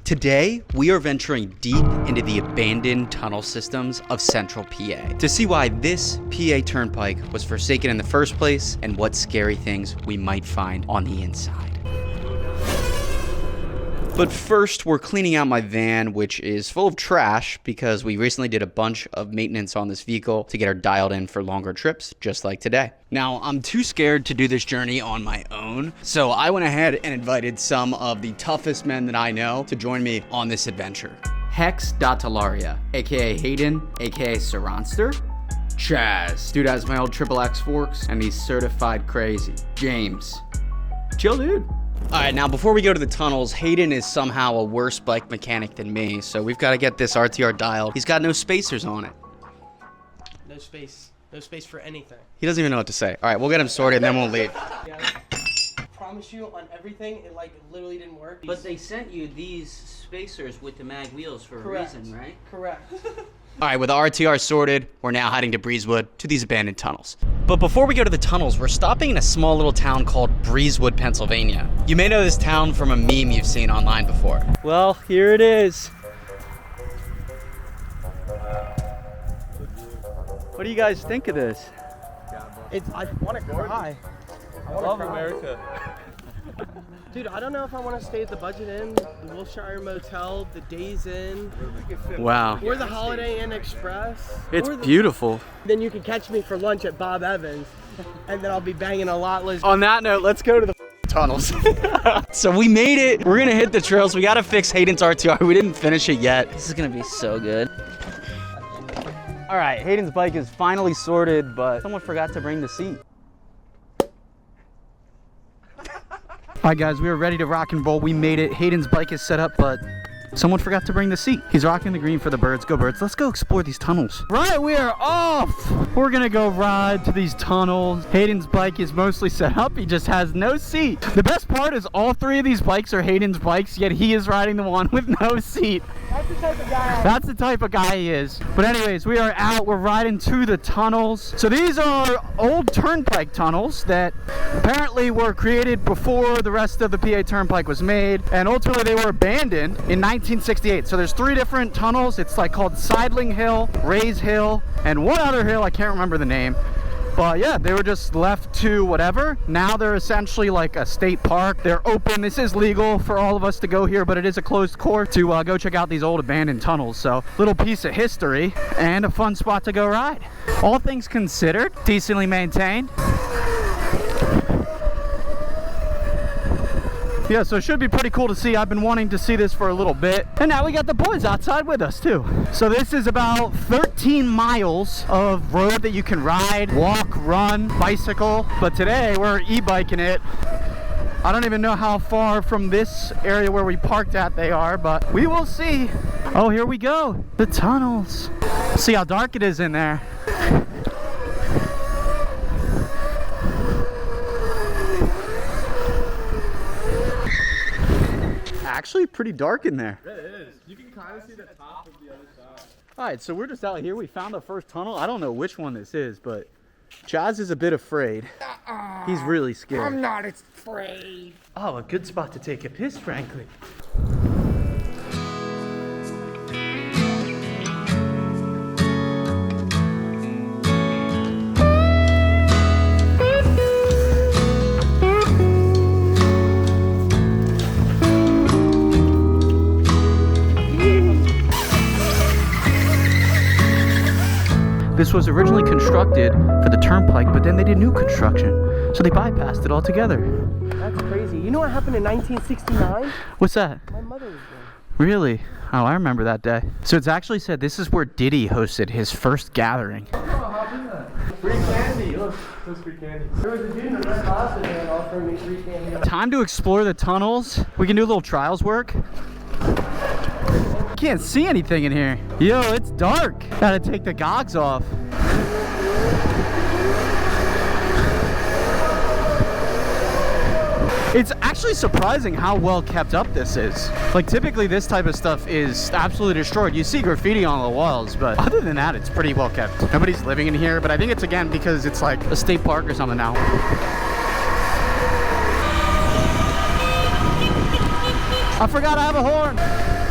Today, we are venturing deep into the abandoned tunnel systems of central PA to see why this PA turnpike was forsaken in the first place and what scary things we might find on the inside. But first, we're cleaning out my van, which is full of trash because we recently did a bunch of maintenance on this vehicle to get her dialed in for longer trips, just like today. Now, I'm too scared to do this journey on my own, so I went ahead and invited some of the toughest men that I know to join me on this adventure. Hex Dattalaria, aka Hayden, aka Saronster. Chaz, dude has my old XXX forks, and he's certified crazy. James, chill dude. All right, now before we go to the tunnels, Hayden is somehow a worse bike mechanic than me, so we've got to get this RTR dialed. He's got no spacers on it. No space. No space for anything. He doesn't even know what to say. All right, we'll get him sorted and then we'll leave. Yeah, I promise you on everything, it literally didn't work. But they sent you these spacers with the mag wheels for a reason, right? Correct. All right, with the RTR sorted, we're now heading to Breezewood to these abandoned tunnels. But before we go to the tunnels, we're stopping in a small little town called Breezewood, Pennsylvania. You may know this town from a meme you've seen online before. Well, here it is. What do you guys think of this? I want to cry. I love America. Dude, I don't know if I want to stay at the Budget Inn, the Wilshire Motel, the Days Inn, Wow. or the Holiday Inn Express. It's beautiful. Then you can catch me for lunch at Bob Evans, and then I'll be banging a lot less. On that note, let's go to the tunnels. So we made it. We're gonna hit the trails. We gotta fix Hayden's RTR. We didn't finish it yet. This is gonna be so good. All right, Hayden's bike is finally sorted, but someone forgot to bring the seat. All right, guys, we are ready to rock and roll. We made it. Hayden's bike is set up, but someone forgot to bring the seat. He's rocking the green for the birds. Go birds. Let's go explore these tunnels. Right, we are off. We're gonna go ride to these tunnels. Hayden's bike is mostly set up. He just has no seat. The best part is all three of these bikes are Hayden's bikes, yet he is riding the one with no seat. That's the type of guy. That's the type of guy he is. But anyways, we are out. We're riding to the tunnels. So these are old turnpike tunnels that apparently were created before the rest of the PA turnpike was made. And ultimately they were abandoned in 1968. So there's three different tunnels. It's like called Sidling Hill, Rays Hill, and one other hill. I can't remember the name. But yeah, they were just left to whatever. Now they're essentially like a state park. They're open. This is legal for all of us to go here, but it is a closed court to go check out these old abandoned tunnels. So little piece of history and a fun spot to go ride. All things considered, decently maintained. Yeah, so it should be pretty cool to see. I've been wanting to see this for a little bit. And now we got the boys outside with us too. So this is about 13 miles of road that you can ride, walk, run, bicycle. But today we're e-biking it. I don't even know how far from this area where we parked at they are, but we will see. Oh, here we go. The tunnels. See how dark it is in there. Actually pretty dark in there. It is. You can kind of see the top of the other side. All right, so we're just out here. We found the first tunnel. I don't know which one this is, but Chaz is a bit afraid. He's really scared. I'm not afraid. Oh, a good spot to take a piss, frankly. This was originally constructed for the turnpike, but then they did new construction, so they bypassed it altogether. That's crazy. You know what happened in 1969? What's that? My mother was there. Really? Oh, I remember that day. So it's actually said this is where Diddy hosted his first gathering. Free candy. Look, there's free candy. There was a dude in a red Mazda van offering me free candy. Time to explore the tunnels. We can do a little trials work. Can't see anything in here. Yo, it's dark. Gotta take the gogs off. It's actually surprising how well kept up this is. Like typically this type of stuff is absolutely destroyed. You see graffiti on the walls, but other than that, it's pretty well kept. Nobody's living in here, but I think it's again because it's like a state park or something now. I forgot I have a horn.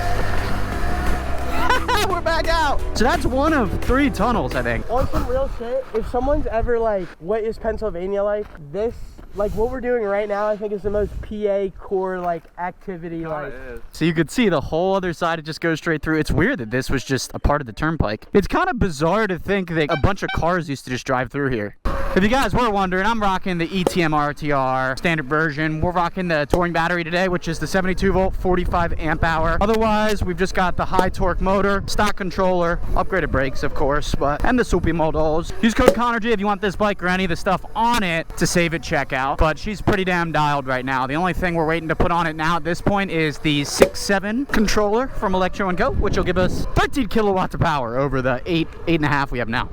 So that's one of 3 tunnels, I think. On some real shit, if someone's ever like, what is Pennsylvania like? This, like what we're doing right now, I think is the most PA core like activity. Like, so you could see the whole other side, it just goes straight through. It's weird that this was just a part of the turnpike. It's kind of bizarre to think that a bunch of cars used to just drive through here. If you guys were wondering, I'm rocking the ETM RTR standard version. We're rocking the touring battery today, which is the 72 volt, 45 amp hour. Otherwise, we've just got the high torque motor, stock controller, upgraded brakes, of course, and the soupy models. Use code ConnorG if you want this bike or any of the stuff on it to save at checkout. But she's pretty damn dialed right now. The only thing we're waiting to put on it now at this point is the 6.7 controller from Electro & Co, which will give us 13 kilowatts of power over the 8.5 we have now.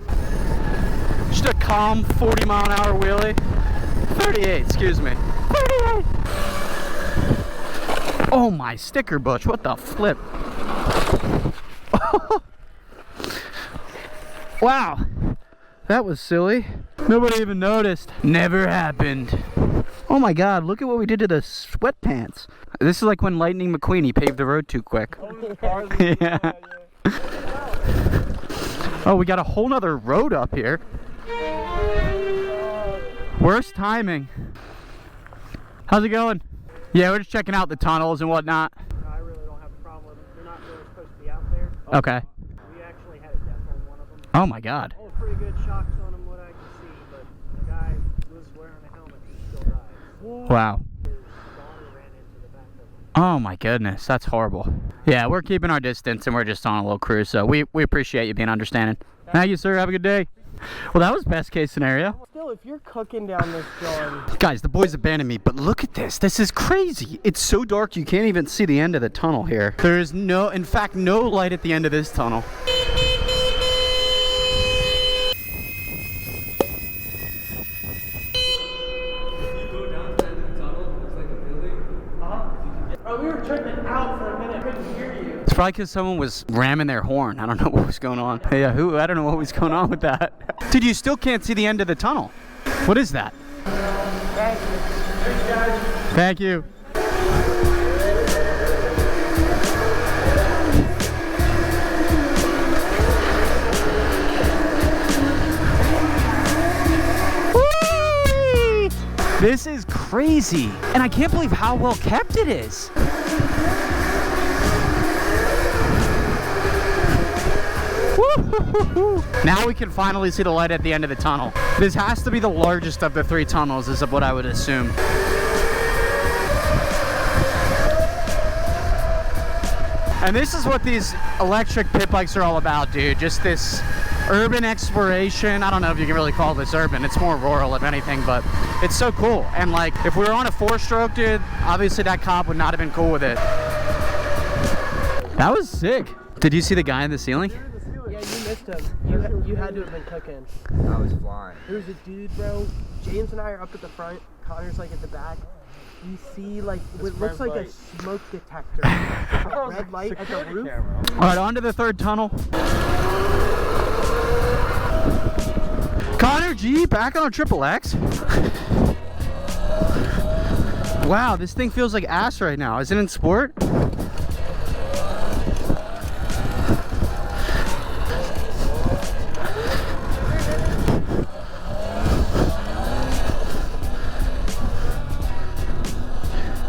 Just a calm 40 mile an hour wheelie. 38, excuse me. 38. Oh my sticker bush, what the flip? Wow, that was silly. Nobody even noticed. Never happened. Oh my god, look at what we did to the sweatpants. This is like when Lightning McQueen, he paved the road too quick. Yeah. Oh, we got a whole nother road up here. Worst timing. How's it going? Yeah, we're just checking out the tunnels and whatnot. I really don't have a problem with them. They're not really supposed to be out there. Okay. We actually had a death on one of them. Oh my god. Oh, pretty good shocks on them, what I can see, but the guy was wearing a helmet and still died. Wow. His daughter ran into the back of him. Oh my goodness, that's horrible. Yeah, we're keeping our distance and we're just on a little cruise, so we appreciate you being understanding. Thank you, sir. Have a good day. Well, that was best case scenario. Still, if you're cooking down this John. Guys, the boys abandoned me, but look at this. This is crazy. It's so dark you can't even see the end of the tunnel here. There is no, in fact, no light at the end of this tunnel. Oh, we were tripping out for a minute. I couldn't hear you. It's probably because someone was ramming their horn. I don't know what was going on. Yeah, I don't know what was going on with that. Dude, you still can't see the end of the tunnel. What is that? Thank you. Thanks, guys. Thank you. Whee! This is crazy. And I can't believe how well kept it is. Now we can finally see the light at the end of the tunnel. This has to be the largest of the 3 tunnels, is what I would assume. And this is what these electric pit bikes are all about, dude. Just this urban exploration. I don't know if you can really call this urban. It's more rural, if anything, but it's so cool. And like, if we were on a 4-stroke, dude, obviously that cop would not have been cool with it. That was sick. Did you see the guy in the ceiling? Yeah, you missed him. You had to have been cooking. I was flying. There's a dude, bro. James and I are up at the front. Connor's like at the back. You see like what looks like a smoke detector. A red light at the roof. All right, on to the 3rd tunnel. ConnorG back on a XXX. Wow, this thing feels like ass right now. Is it in sport?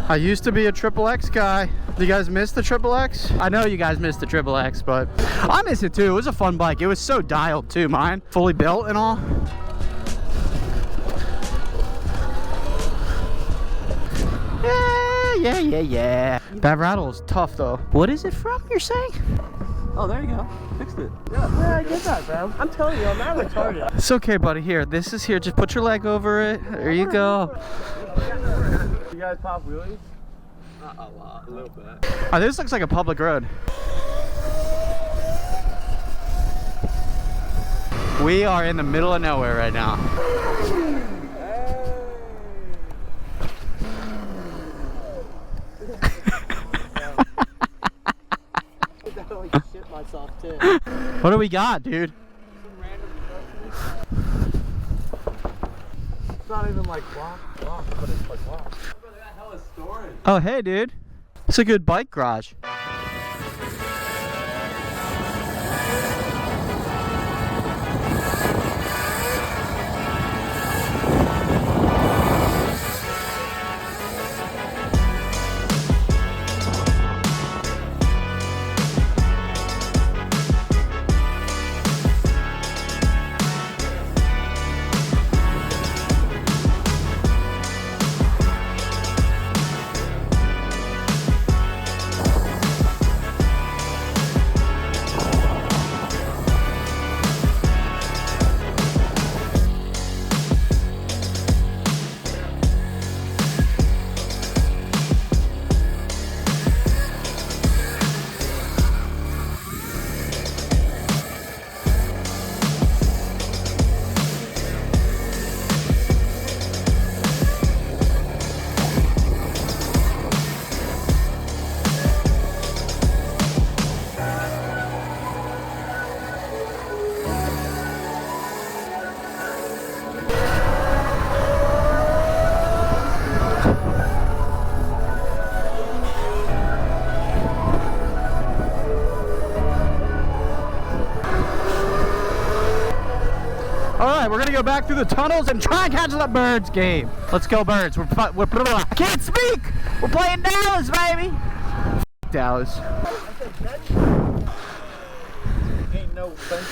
I used to be a XXX guy. You guys miss the XXX? I know you guys miss the XXX, but I miss it too. It was a fun bike. It was so dialed too, mine. Fully built and all. Yeah. That rattle is tough though. What is it from, you're saying? Oh, there you go. Fixed it. Yeah, I get that, bro. I'm telling you, I'm not retarded. It's okay, buddy. Here, this is here. Just put your leg over it. There you go. You guys pop wheelies? Not a lot. A little bit. Oh, this looks like a public road. We are in the middle of nowhere right now. I shit myself too. What do we got, dude? It's not even like block, but it's like block. Bro, they got hella storage. Oh, hey, dude. It's a good bike garage. right, we're gonna go back through the tunnels and try and catch the birds game. Let's go, birds. I can't speak. We're playing Dallas, baby. Dallas. Ain't no fence.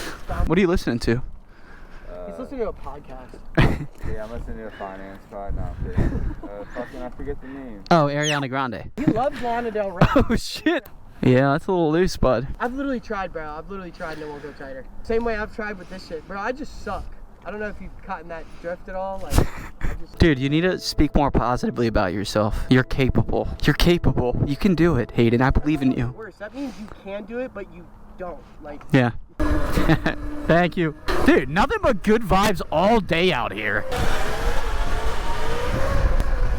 What are you listening to? He's listening to a podcast. Yeah, I'm listening to a finance pod now. Fucking, I forget the name. Oh, Ariana Grande. He loves Lana Del Rey. Oh shit. Yeah, that's a little loose, bud. I've literally tried, bro. I've literally tried and it won't go tighter. Same way I've tried with this shit. Bro, I just suck. I don't know if you've caught in that drift at all. Like, I just... Dude, you need to speak more positively about yourself. You're capable. You're capable. You can do it, Hayden. I believe in you. Worse. That means you can do it, but you don't. Like... Yeah. Thank you. Dude, nothing but good vibes all day out here.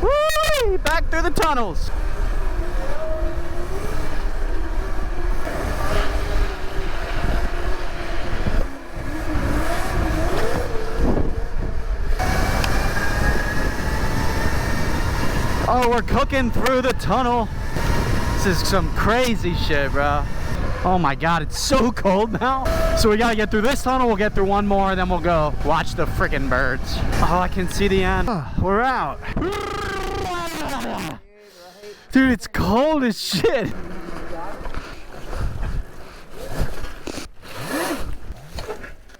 Woo! Back through the tunnels. Oh, we're cooking through the tunnel. This is some crazy shit, bro. Oh my God, it's so cold now. So we gotta get through this tunnel, we'll get through one more, then we'll go watch the freaking birds. Oh, I can see the end. Oh, we're out. Dude, it's cold as shit.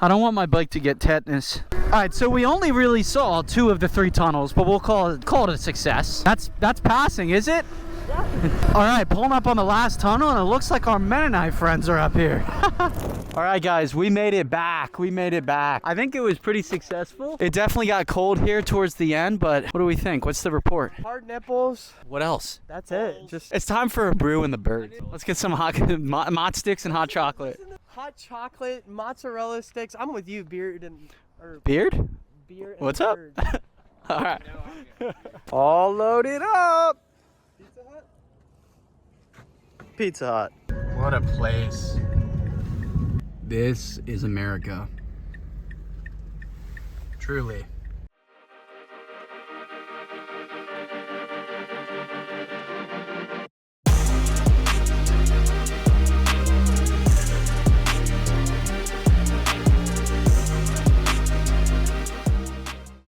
I don't want my bike to get tetanus. All right, so we only really saw 2 of the 3 tunnels, but we'll call it a success. That's passing, is it? Yeah. All right, pulling up on the last tunnel, and it looks like our Mennonite friends are up here. All right, guys, we made it back. We made it back. I think it was pretty successful. It definitely got cold here towards the end, but what do we think? What's the report? Hard nipples. What else? That's it. Just It's time for a brew in the birds. Let's get some hot mott sticks and hot chocolate. hot chocolate, mozzarella sticks. I'm with you, beard and... Or Beard? beer and What's up? birds. All right. All loaded up. Pizza Hut. What a place. This is America. Truly.